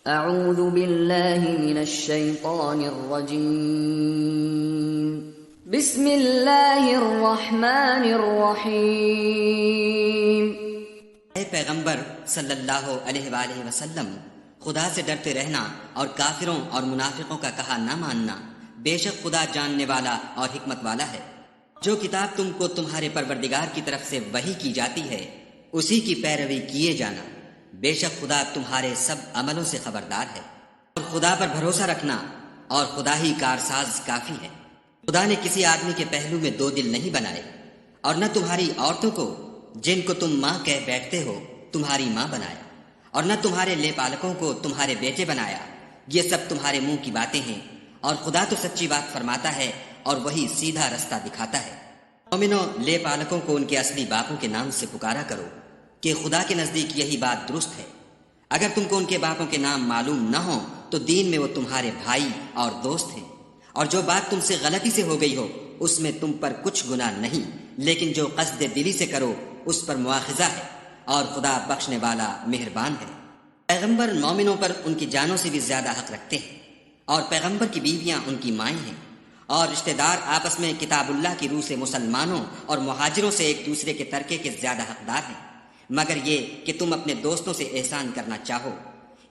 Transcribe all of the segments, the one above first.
اعوذ باللہ من الشیطان الرجیم بسم اللہ الرحمن الرحیم۔ اے پیغمبر صلی اللہ علیہ وآلہ وسلم، خدا سے ڈرتے رہنا اور کافروں اور منافقوں کا کہا نہ ماننا۔ بے شک خدا جاننے والا اور حکمت والا ہے۔ جو کتاب تم کو تمہارے پروردگار کی طرف سے وحی کی جاتی ہے اسی کی پیروی کیے جانا، بے شک خدا تمہارے سب عملوں سے خبردار ہے۔ اور خدا پر بھروسہ رکھنا، اور خدا ہی کارساز کافی ہے۔ خدا نے کسی آدمی کے پہلو میں دو دل نہیں بنائے، اور نہ تمہاری عورتوں کو جن کو تم ماں کہہ بیٹھتے ہو تمہاری ماں بنایا، اور نہ تمہارے لے پالکوں کو تمہارے بیٹے بنایا۔ یہ سب تمہارے منہ کی باتیں ہیں، اور خدا تو سچی بات فرماتا ہے اور وہی سیدھا رستہ دکھاتا ہے۔ مومنوں، لے پالکوں کو ان کے اصلی باپوں کے نام سے پکارا کرو کہ خدا کے نزدیک یہی بات درست ہے۔ اگر تم کو ان کے باپوں کے نام معلوم نہ ہوں تو دین میں وہ تمہارے بھائی اور دوست ہیں، اور جو بات تم سے غلطی سے ہو گئی ہو اس میں تم پر کچھ گناہ نہیں، لیکن جو قصد دلی سے کرو اس پر مواخذہ ہے، اور خدا بخشنے والا مہربان ہے۔ پیغمبر مومنوں پر ان کی جانوں سے بھی زیادہ حق رکھتے ہیں، اور پیغمبر کی بیویاں ان کی مائیں ہیں، اور رشتہ دار آپس میں کتاب اللہ کی روح سے مسلمانوں اور مہاجروں سے ایک دوسرے کے ترکے کے زیادہ حقدار ہیں، مگر یہ کہ تم اپنے دوستوں سے احسان کرنا چاہو۔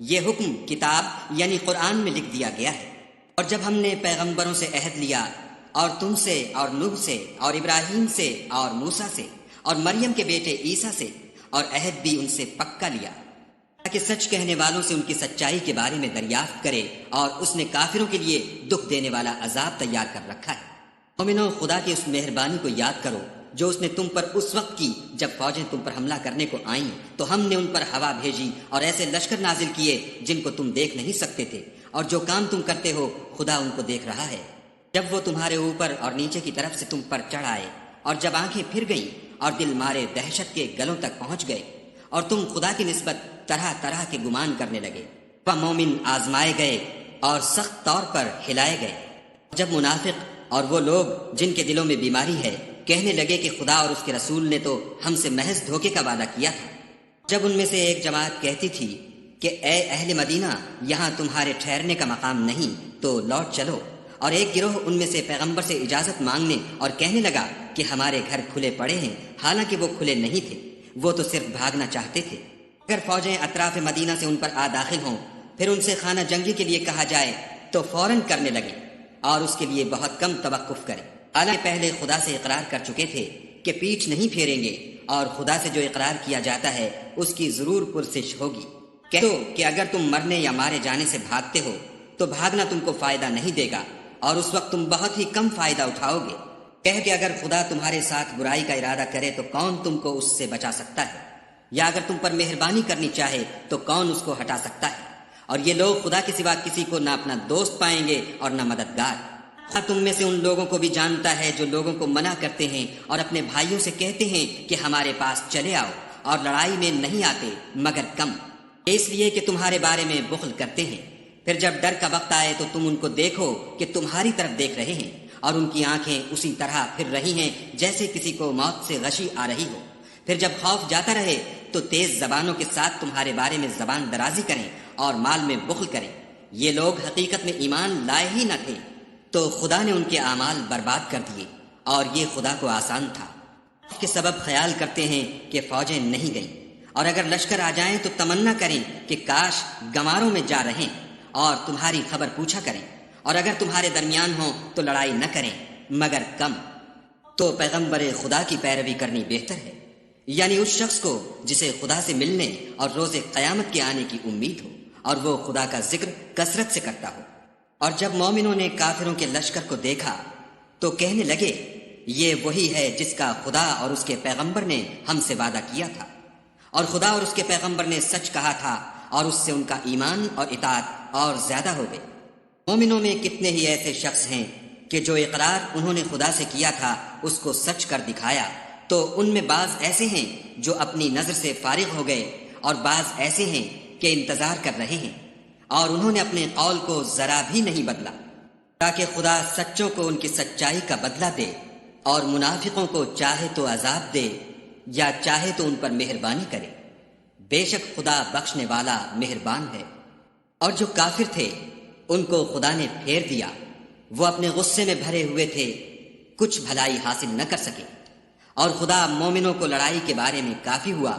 یہ حکم کتاب یعنی قرآن میں لکھ دیا گیا ہے۔ اور جب ہم نے پیغمبروں سے عہد لیا، اور تم سے اور نوح سے اور ابراہیم سے اور موسیٰ سے اور مریم کے بیٹے عیسیٰ سے، اور عہد بھی ان سے پکا لیا تاکہ سچ کہنے والوں سے ان کی سچائی کے بارے میں دریافت کرے، اور اس نے کافروں کے لیے دکھ دینے والا عذاب تیار کر رکھا ہے۔ مومنوں، خدا کی اس مہربانی کو یاد کرو جو اس نے تم پر اس وقت کی جب فوجیں تم پر حملہ کرنے کو آئیں تو ہم نے ان پر ہوا بھیجی اور ایسے لشکر نازل کیے جن کو تم دیکھ نہیں سکتے تھے، اور جو کام تم کرتے ہو خدا ان کو دیکھ رہا ہے۔ جب وہ تمہارے اوپر اور نیچے کی طرف سے تم پر چڑھ آئے، اور جب آنکھیں پھر گئیں اور دل مارے دہشت کے گلوں تک پہنچ گئے، اور تم خدا کی نسبت طرح طرح کے گمان کرنے لگے، وہ مومن آزمائے گئے اور سخت طور پر ہلائے گئے۔ جب منافق اور وہ لوگ جن کے دلوں میں بیماری ہے کہنے لگے کہ خدا اور اس کے رسول نے تو ہم سے محض دھوکے کا وعدہ کیا تھا، جب ان میں سے ایک جماعت کہتی تھی کہ اے اہل مدینہ، یہاں تمہارے ٹھہرنے کا مقام نہیں تو لوٹ چلو، اور ایک گروہ ان میں سے پیغمبر سے اجازت مانگنے اور کہنے لگا کہ ہمارے گھر کھلے پڑے ہیں، حالانکہ وہ کھلے نہیں تھے، وہ تو صرف بھاگنا چاہتے تھے۔ اگر فوجیں اطراف مدینہ سے ان پر آ داخل ہوں، پھر ان سے خانہ جنگی کے لیے کہا جائے تو فوراً کرنے لگے، اور اس کے لیے بہت کم توقف کریں، حالانکہ پہلے خدا سے اقرار کر چکے تھے کہ پیٹھ نہیں پھیریں گے، اور خدا سے جو اقرار کیا جاتا ہے اس کی ضرور پرسش ہوگی۔ کہہ دو کہ اگر تم مرنے یا مارے جانے سے بھاگتے ہو تو بھاگنا تم کو فائدہ نہیں دے گا، اور اس وقت تم بہت ہی کم فائدہ اٹھاؤ گے۔ کہہ کہ اگر خدا تمہارے ساتھ برائی کا ارادہ کرے تو کون تم کو اس سے بچا سکتا ہے، یا اگر تم پر مہربانی کرنی چاہے تو کون اس کو ہٹا سکتا ہے۔ اور یہ لوگ خدا کے سوا کسی کو نہ اپنا دوست پائیں گے اور نہ مددگار۔ تم میں سے ان لوگوں کو بھی جانتا ہے جو لوگوں کو منع کرتے ہیں اور اپنے بھائیوں سے کہتے ہیں کہ ہمارے پاس چلے آؤ، اور لڑائی میں نہیں آتے مگر کم، اس لیے کہ تمہارے بارے میں بخل کرتے ہیں۔ پھر جب ڈر کا وقت آئے تو تم ان کو دیکھو کہ تمہاری طرف دیکھ رہے ہیں، اور ان کی آنکھیں اسی طرح پھر رہی ہیں جیسے کسی کو موت سے غشی آ رہی ہو۔ پھر جب خوف جاتا رہے تو تیز زبانوں کے ساتھ تمہارے بارے میں زبان درازی کریں اور مال میں بخل کریں۔ یہ لوگ حقیقت میں ایمان لائے ہی نہ تھے، تو خدا نے ان کے اعمال برباد کر دیے، اور یہ خدا کو آسان تھا۔ اس کے سبب خیال کرتے ہیں کہ فوجیں نہیں گئیں، اور اگر لشکر آ جائیں تو تمنا کریں کہ کاش گنواروں میں جا رہیں، اور تمہاری خبر پوچھا کریں، اور اگر تمہارے درمیان ہوں تو لڑائی نہ کریں مگر کم۔ تو پیغمبر خدا کی پیروی کرنی بہتر ہے، یعنی اس شخص کو جسے خدا سے ملنے اور روز قیامت کے آنے کی امید ہو، اور وہ خدا کا ذکر کثرت سے کرتا ہو۔ اور جب مومنوں نے کافروں کے لشکر کو دیکھا تو کہنے لگے یہ وہی ہے جس کا خدا اور اس کے پیغمبر نے ہم سے وعدہ کیا تھا، اور خدا اور اس کے پیغمبر نے سچ کہا تھا، اور اس سے ان کا ایمان اور اطاعت اور زیادہ ہو گئی۔ مومنوں میں کتنے ہی ایسے شخص ہیں کہ جو اقرار انہوں نے خدا سے کیا تھا اس کو سچ کر دکھایا، تو ان میں بعض ایسے ہیں جو اپنی نظر سے فارغ ہو گئے، اور بعض ایسے ہیں کہ انتظار کر رہے ہیں، اور انہوں نے اپنے قول کو ذرا بھی نہیں بدلا، تاکہ خدا سچوں کو ان کی سچائی کا بدلہ دے، اور منافقوں کو چاہے تو عذاب دے یا چاہے تو ان پر مہربانی کرے۔ بے شک خدا بخشنے والا مہربان ہے۔ اور جو کافر تھے ان کو خدا نے پھیر دیا، وہ اپنے غصے میں بھرے ہوئے تھے، کچھ بھلائی حاصل نہ کر سکے۔ اور خدا مومنوں کو لڑائی کے بارے میں کافی ہوا،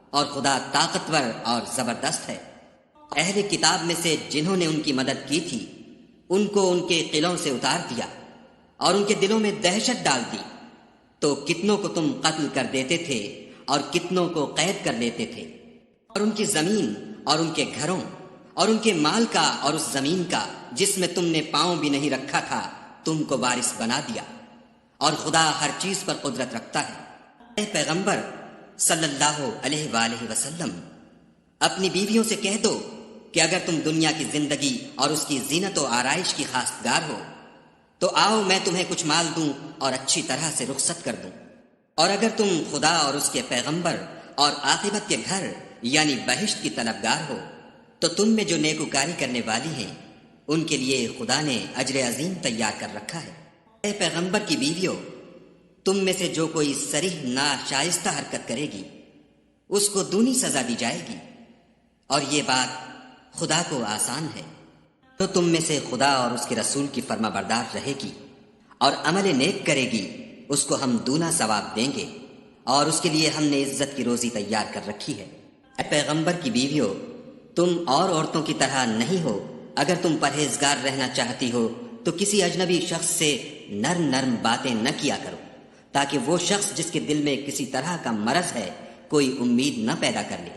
اور خدا طاقتور اور زبردست ہے۔ اہل کتاب میں سے جنہوں نے ان کی مدد کی تھی ان کو ان کے قلعوں سے اتار دیا اور ان کے دلوں میں دہشت ڈال دی، تو کتنوں کو تم قتل کر دیتے تھے اور کتنوں کو قید کر لیتے تھے، اور ان کی زمین اور ان کے گھروں اور ان کے مال کا اور اس زمین کا جس میں تم نے پاؤں بھی نہیں رکھا تھا تم کو وارث بنا دیا، اور خدا ہر چیز پر قدرت رکھتا ہے۔ اے پیغمبر صلی اللہ علیہ وآلہ وسلم، اپنی بیویوں سے کہہ دو کہ اگر تم دنیا کی زندگی اور اس کی زینت و آرائش کی خواستگار ہو تو آؤ میں تمہیں کچھ مال دوں اور اچھی طرح سے رخصت کر دوں، اور اگر تم خدا اور اس کے پیغمبر اور عاقبت کے گھر یعنی بہشت کی طلبگار ہو تو تم میں جو نیکوکاری کرنے والی ہیں ان کے لیے خدا نے اجر عظیم تیار کر رکھا ہے۔ اے پیغمبر کی بیویوں، تم میں سے جو کوئی صریح ناشائستہ حرکت کرے گی اس کو دونی سزا دی جائے گی، اور یہ بات خدا کو آسان ہے۔ تو تم میں سے خدا اور اس کے رسول کی فرما بردار رہے گی اور عمل نیک کرے گی اس کو ہم دونا ثواب دیں گے، اور اس کے لیے ہم نے عزت کی روزی تیار کر رکھی ہے۔ اے پیغمبر کی بیویوں، تم اور عورتوں کی طرح نہیں ہو، اگر تم پرہیزگار رہنا چاہتی ہو تو کسی اجنبی شخص سے نرم نرم باتیں نہ کیا کرو، تاکہ وہ شخص جس کے دل میں کسی طرح کا مرض ہے کوئی امید نہ پیدا کر لے،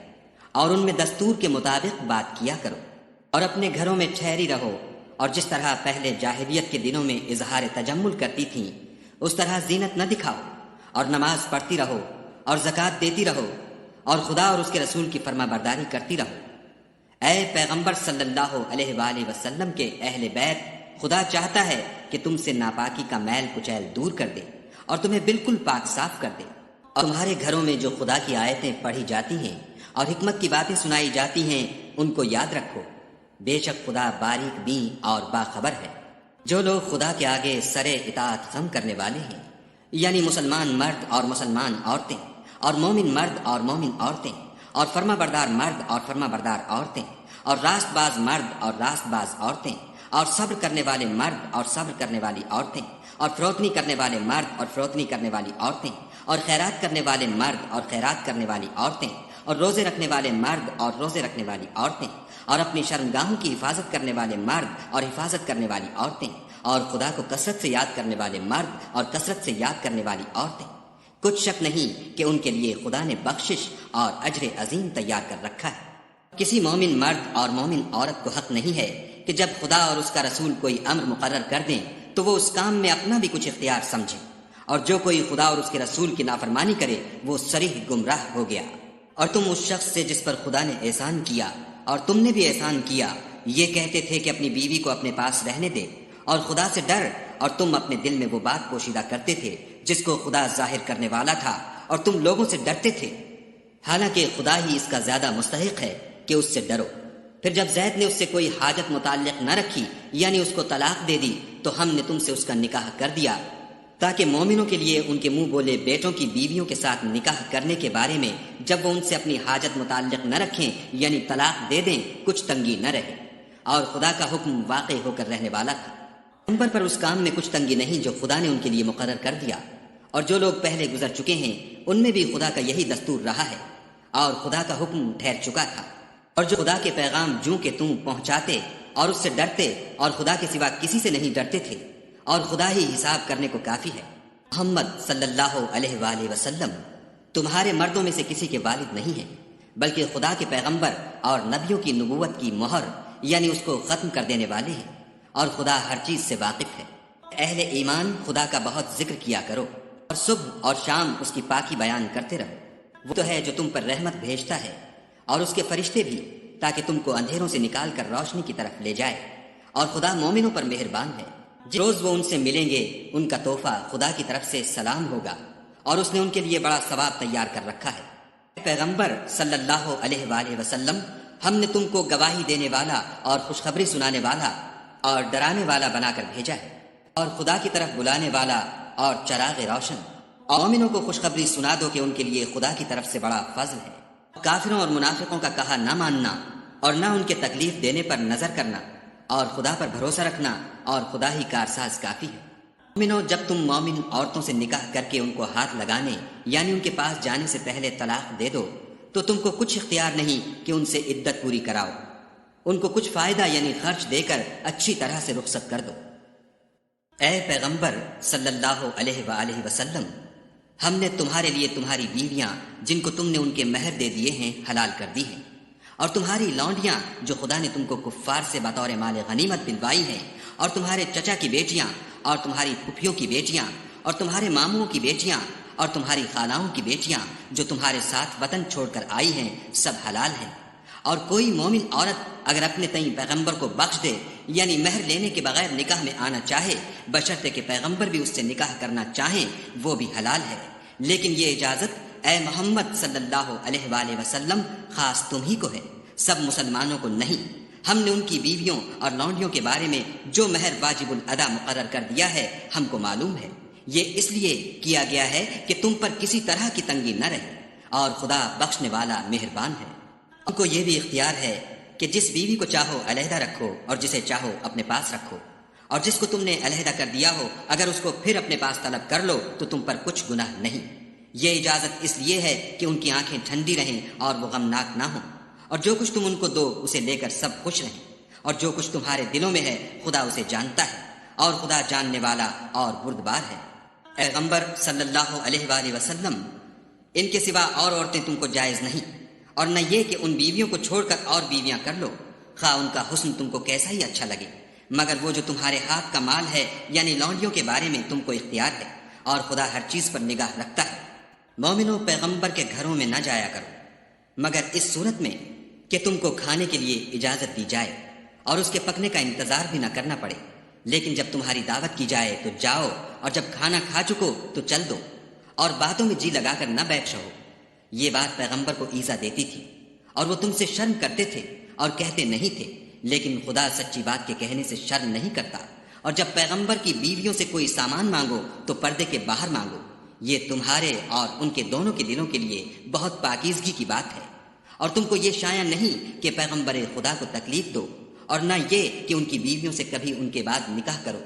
اور ان میں دستور کے مطابق بات کیا کرو، اور اپنے گھروں میں ٹھہری رہو، اور جس طرح پہلے جاہلیت کے دنوں میں اظہار تجمل کرتی تھیں اس طرح زینت نہ دکھاؤ، اور نماز پڑھتی رہو اور زکوٰۃ دیتی رہو، اور خدا اور اس کے رسول کی فرما برداری کرتی رہو۔ اے پیغمبر صلی اللہ علیہ وآلہ وسلم کے اہل بیت، خدا چاہتا ہے کہ تم سے ناپاکی کا میل کچیل دور کر دے اور تمہیں بالکل پاک صاف کر دے، اور تمہارے گھروں میں جو خدا کی آیتیں پڑھی جاتی ہیں اور حکمت کی باتیں سنائی جاتی ہیں ان کو یاد رکھو، بے شک خدا باریک بین اور باخبر ہے۔ جو لوگ خدا کے آگے سر اطاعت خم کرنے والے ہیں، یعنی مسلمان مرد اور مسلمان عورتیں، اور مومن مرد اور مومن عورتیں، اور فرما بردار مرد اور فرما بردار عورتیں، اور راست باز مرد اور راست باز عورتیں، اور صبر کرنے والے مرد اور صبر کرنے والی عورتیں، اور فروتنی کرنے والے مرد اور فروتنی کرنے والی عورتیں، اور خیرات کرنے والے مرد اور خیرات کرنے والی عورتیں، اور روزے رکھنے والے مرد اور روزے رکھنے والی عورتیں، اور اپنی شرمگاہوں کی حفاظت کرنے والے مرد اور حفاظت کرنے والی عورتیں، اور خدا کو کثرت سے یاد کرنے والے مرد اور کثرت سے یاد کرنے والی عورتیں۔ کچھ شک نہیں کہ ان کے لیے خدا نے بخشش اور اجر عظیم تیار کر رکھا ہے۔ کسی مومن مرد اور مومن عورت کو حق نہیں ہے کہ جب خدا اور اس کا رسول کوئی امر مقرر کر دیں تو وہ اس کام میں اپنا بھی کچھ اختیار سمجھے، اور جو کوئی خدا اور اس کے رسول کی نافرمانی کرے وہ صریح گمراہ ہو گیا۔ اور تم اس شخص سے جس پر خدا نے احسان کیا اور تم نے بھی احسان کیا یہ کہتے تھے کہ اپنی بیوی کو اپنے پاس رہنے دے، اور خدا سے ڈر، اور تم اپنے دل میں وہ بات پوشیدہ کرتے تھے جس کو خدا ظاہر کرنے والا تھا، اور تم لوگوں سے ڈرتے تھے، حالانکہ خدا ہی اس کا زیادہ مستحق ہے کہ اس سے ڈرو۔ پھر جب زید نے اس سے کوئی حاجت متعلق نہ رکھی یعنی اس کو طلاق دے دی تو ہم نے تم سے اس کا نکاح کر دیا، تاکہ مومنوں کے لیے ان کے منہ بولے بیٹوں کی بیویوں کے ساتھ نکاح کرنے کے بارے میں جب وہ ان سے اپنی حاجت متعلق نہ رکھیں یعنی طلاق دے دیں کچھ تنگی نہ رہے، اور خدا کا حکم واقع ہو کر رہنے والا تھا۔ پیغمبر پر اس کام میں کچھ تنگی نہیں جو خدا نے ان کے لیے مقرر کر دیا، اور جو لوگ پہلے گزر چکے ہیں ان میں بھی خدا کا یہی دستور رہا ہے، اور خدا کا حکم ٹھہر چکا تھا۔ اور جو خدا کے پیغام جوں کہ تم پہنچاتے اور اس سے ڈرتے اور خدا کے سوا کسی سے نہیں ڈرتے تھے، اور خدا ہی حساب کرنے کو کافی ہے۔ محمد صلی اللہ علیہ وآلہ وسلم تمہارے مردوں میں سے کسی کے والد نہیں ہیں، بلکہ خدا کے پیغمبر اور نبیوں کی نبوت کی مہر یعنی اس کو ختم کر دینے والے ہیں، اور خدا ہر چیز سے واقف ہے۔ اہل ایمان خدا کا بہت ذکر کیا کرو، اور صبح اور شام اس کی پاکی بیان کرتے رہو۔ وہ تو ہے جو تم پر رحمت بھیجتا ہے اور اس کے فرشتے بھی، تاکہ تم کو اندھیروں سے نکال کر روشنی کی طرف لے جائے، اور خدا مومنوں پر مہربان ہے۔ جس روز وہ ان سے ملیں گے ان کا تحفہ خدا کی طرف سے سلام ہوگا، اور اس نے ان کے لیے بڑا ثواب تیار کر رکھا ہے۔ پیغمبر صلی اللہ علیہ وآلہ وسلم، ہم نے تم کو گواہی دینے والا اور خوشخبری سنانے والا اور ڈرانے والا بنا کر بھیجا ہے، اور خدا کی طرف بلانے والا اور چراغ روشن۔ اور مومنوں کو خوشخبری سنا دو کہ ان کے لیے خدا کی طرف سے بڑا فضل ہے۔ کافروں اور منافقوں کا کہا نہ ماننا اور نہ ان کے تکلیف دینے پر نظر کرنا، اور خدا پر بھروسہ رکھنا، اور خدا ہی کارساز کافی ہے۔ مومنو، جب تم مومن عورتوں سے نکاح کر کے ان کو ہاتھ لگانے یعنی ان کے پاس جانے سے پہلے طلاق دے دو تو تم کو کچھ اختیار نہیں کہ ان سے عدت پوری کراؤ، ان کو کچھ فائدہ یعنی خرچ دے کر اچھی طرح سے رخصت کر دو۔ اے پیغمبر صلی اللہ علیہ وآلہ وسلم، ہم نے تمہارے لیے تمہاری بیویاں جن کو تم نے ان کے مہر دے دیے ہیں حلال کر دی ہیں، اور تمہاری لونڈیاں جو خدا نے تم کو کفار سے بطور مال غنیمت دلوائی ہیں، اور تمہارے چچا کی بیٹیاں، اور تمہاری پھپھیوں کی بیٹیاں، اور تمہارے ماموں کی بیٹیاں، اور تمہاری خالاؤں کی بیٹیاں جو تمہارے ساتھ وطن چھوڑ کر آئی ہیں، سب حلال ہیں۔ اور کوئی مومن عورت اگر اپنے تئیں پیغمبر کو بخش دے یعنی مہر لینے کے بغیر نکاح میں آنا چاہے، بشرطے کہ پیغمبر بھی اس سے نکاح کرنا چاہیں، وہ بھی حلال ہے۔ لیکن یہ اجازت اے محمد صلی اللہ علیہ وآلہ وسلم خاص تم ہی کو ہے، سب مسلمانوں کو نہیں۔ ہم نے ان کی بیویوں اور لونڈیوں کے بارے میں جو مہر واجب الادا مقرر کر دیا ہے ہم کو معلوم ہے، یہ اس لیے کیا گیا ہے کہ تم پر کسی طرح کی تنگی نہ رہے، اور خدا بخشنے والا مہربان ہے۔ ان کو یہ بھی اختیار ہے کہ جس بیوی کو چاہو علیحدہ رکھو اور جسے چاہو اپنے پاس رکھو، اور جس کو تم نے علیحدہ کر دیا ہو اگر اس کو پھر اپنے پاس طلب کر لو تو تم پر کچھ گناہ نہیں۔ یہ اجازت اس لیے ہے کہ ان کی آنکھیں ٹھنڈی رہیں اور وہ غمناک نہ ہوں، اور جو کچھ تم ان کو دو اسے لے کر سب خوش رہیں، اور جو کچھ تمہارے دلوں میں ہے خدا اسے جانتا ہے، اور خدا جاننے والا اور بردبار ہے۔ اے پیغمبر صلی اللہ علیہ وآلہ وسلم، ان کے سوا اور عورتیں تم کو جائز نہیں، اور نہ یہ کہ ان بیویوں کو چھوڑ کر اور بیویاں کر لو، خواہ ان کا حسن تم کو کیسا ہی اچھا لگے، مگر وہ جو تمہارے ہاتھ کا مال ہے یعنی لونڈیوں کے بارے میں تم کو اختیار ہے، اور خدا ہر چیز پر نگاہ رکھتا ہے۔ مومنو، پیغمبر کے گھروں میں نہ جایا کرو مگر اس صورت میں کہ تم کو کھانے کے لیے اجازت دی جائے اور اس کے پکنے کا انتظار بھی نہ کرنا پڑے، لیکن جب تمہاری دعوت کی جائے تو جاؤ، اور جب کھانا کھا چکو تو چل دو، اور باتوں میں جی لگا کر نہ بیٹھ رہو۔ یہ بات پیغمبر کو ایذا دیتی تھی، اور وہ تم سے شرم کرتے تھے اور کہتے نہیں تھے، لیکن خدا سچی بات کے کہنے سے شرم نہیں کرتا۔ اور جب پیغمبر کی بیویوں سے کوئی سامان مانگو تو پردے کے باہر مانگو، یہ تمہارے اور ان کے دونوں کے دلوں کے لیے بہت پاکیزگی کی بات ہے۔ اور تم کو یہ شایع نہیں کہ پیغمبر خدا کو تکلیف دو، اور نہ یہ کہ ان کی بیویوں سے کبھی ان کے بعد نکاح کرو،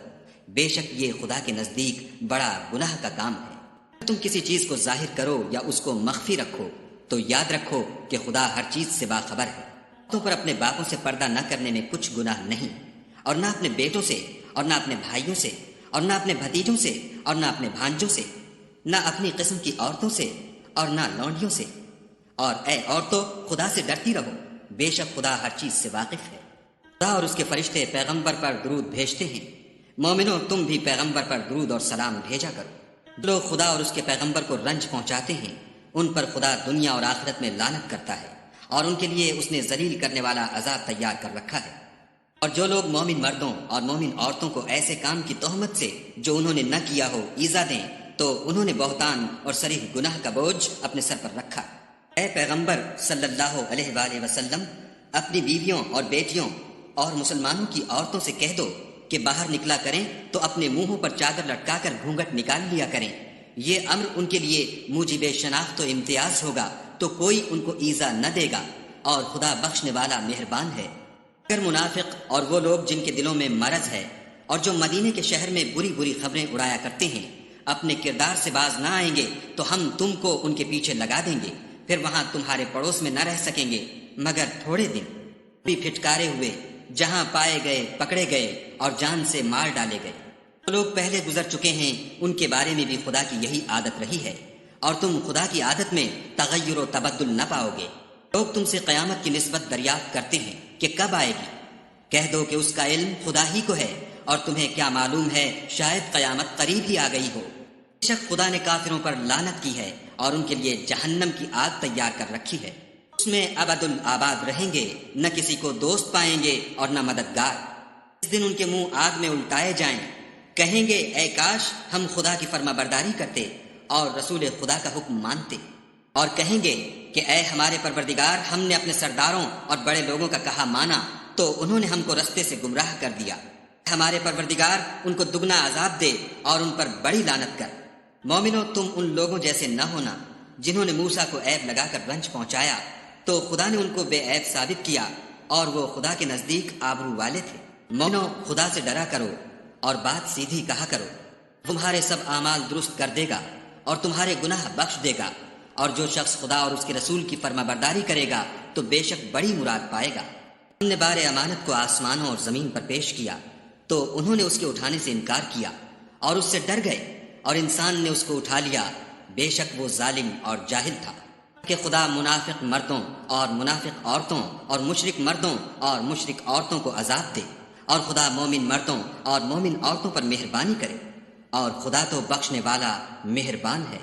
بے شک یہ خدا کے نزدیک بڑا گناہ کا کام ہے۔ تم کسی چیز کو ظاہر کرو یا اس کو مخفی رکھو تو یاد رکھو کہ خدا ہر چیز سے باخبر ہے۔ تو پر اپنے باپوں سے پردہ نہ کرنے میں کچھ گناہ نہیں، اور نہ اپنے بیٹوں سے، اور نہ اپنے بھائیوں سے، اور نہ اپنے بھتیجوں سے، اور نہ اپنے بھانجوں سے، نہ اپنی قسم کی عورتوں سے، اور نہ لونڈیوں سے۔ اور اے عورتوں، خدا سے ڈرتی رہو، بے شک خدا ہر چیز سے واقف ہے۔ خدا اور اس کے فرشتے پیغمبر پر درود بھیجتے ہیں، مومنو تم بھی پیغمبر پر درود اور سلام بھیجا کرو۔ جو لوگ خدا اور اس کے پیغمبر کو رنج پہنچاتے ہیں ان پر خدا دنیا اور آخرت میں لعنت کرتا ہے، اور ان کے لیے اس نے ذلیل کرنے والا عذاب تیار کر رکھا ہے۔ اور جو لوگ مومن مردوں اور مومن عورتوں کو ایسے کام کی تہمت سے جو انہوں نے نہ کیا ہو ایذا دیں تو انہوں نے بہتان اور صریح گناہ کا بوجھ اپنے سر پر رکھا۔ اے پیغمبر صلی اللہ علیہ وآلہ وسلم، اپنی بیویوں اور بیٹیوں اور مسلمانوں کی عورتوں سے کہہ دو کہ باہر نکلا کریں تو اپنے منہوں پر چادر لٹکا کر گھونگھٹ نکال لیا کریں، یہ امر ان کے لیے موجب شناخت و امتیاز ہوگا تو کوئی ان کو ایذا نہ دے گا، اور خدا بخشنے والا مہربان ہے۔ اگر منافق اور وہ لوگ جن کے دلوں میں مرض ہے اور جو مدینے کے شہر میں بری بری خبریں اڑایا کرتے ہیں اپنے کردار سے باز نہ آئیں گے تو ہم تم کو ان کے پیچھے لگا دیں گے، پھر وہاں تمہارے پڑوس میں نہ رہ سکیں گے مگر تھوڑے دن، بھی پھٹکارے ہوئے، جہاں پائے گئے پکڑے گئے اور جان سے مار ڈالے گئے۔ جو لوگ پہلے گزر چکے ہیں ان کے بارے میں بھی خدا کی یہی عادت رہی ہے، اور تم خدا کی عادت میں تغیر و تبدل نہ پاؤ گے۔ لوگ تم سے قیامت کی نسبت دریافت کرتے ہیں کہ کب آئے گی، کہہ دو کہ اس کا علم خدا ہی کو ہے، اور تمہیں کیا معلوم ہے شاید قیامت قریب ہی آ گئی ہو۔ بے شک خدا نے کافروں پر لعنت کی ہے اور ان کے لیے جہنم کی آگ تیار کر رکھی ہے، اس میں ابد الآباد رہیں گے، نہ کسی کو دوست پائیں گے اور نہ مددگار۔ اس دن ان کے منہ آگ میں الٹائے جائیں، کہیں گے اے کاش ہم خدا کی فرما برداری کرتے اور رسول خدا کا حکم مانتے، اور کہیں گے کہ اے ہمارے پروردگار، ہم نے اپنے سرداروں اور بڑے لوگوں کا کہا مانا تو انہوں نے ہم کو رستے سے گمراہ کر دیا۔ ہمارے پروردگار ان کو دگنا عذاب دے اور ان پر بڑی لعنت کر۔ مومنو، تم ان لوگوں جیسے نہ ہونا جنہوں نے موسیٰ کو عیب لگا کر رنج پہنچایا تو خدا نے ان کو بے عیب ثابت کیا، اور وہ خدا کے نزدیک آبرو والے تھے۔ مومنو، خدا سے ڈرا کرو اور بات سیدھی کہا کرو، تمہارے سب اعمال درست کر دے گا اور تمہارے گناہ بخش دے گا، اور جو شخص خدا اور اس کے رسول کی فرما برداری کرے گا تو بے شک بڑی مراد پائے گا۔ ہم نے بار امانت کو آسمانوں اور زمین پر پیش کیا تو انہوں نے اس کے اٹھانے سے انکار کیا اور اس سے ڈر گئے، اور انسان نے اس کو اٹھا لیا، بے شک وہ ظالم اور جاہل تھا۔ کہ خدا منافق مردوں اور منافق عورتوں اور مشرک مردوں اور مشرک عورتوں کو عذاب دے، اور خدا مومن مردوں اور مومن عورتوں پر مہربانی کرے، اور خدا تو بخشنے والا مہربان ہے۔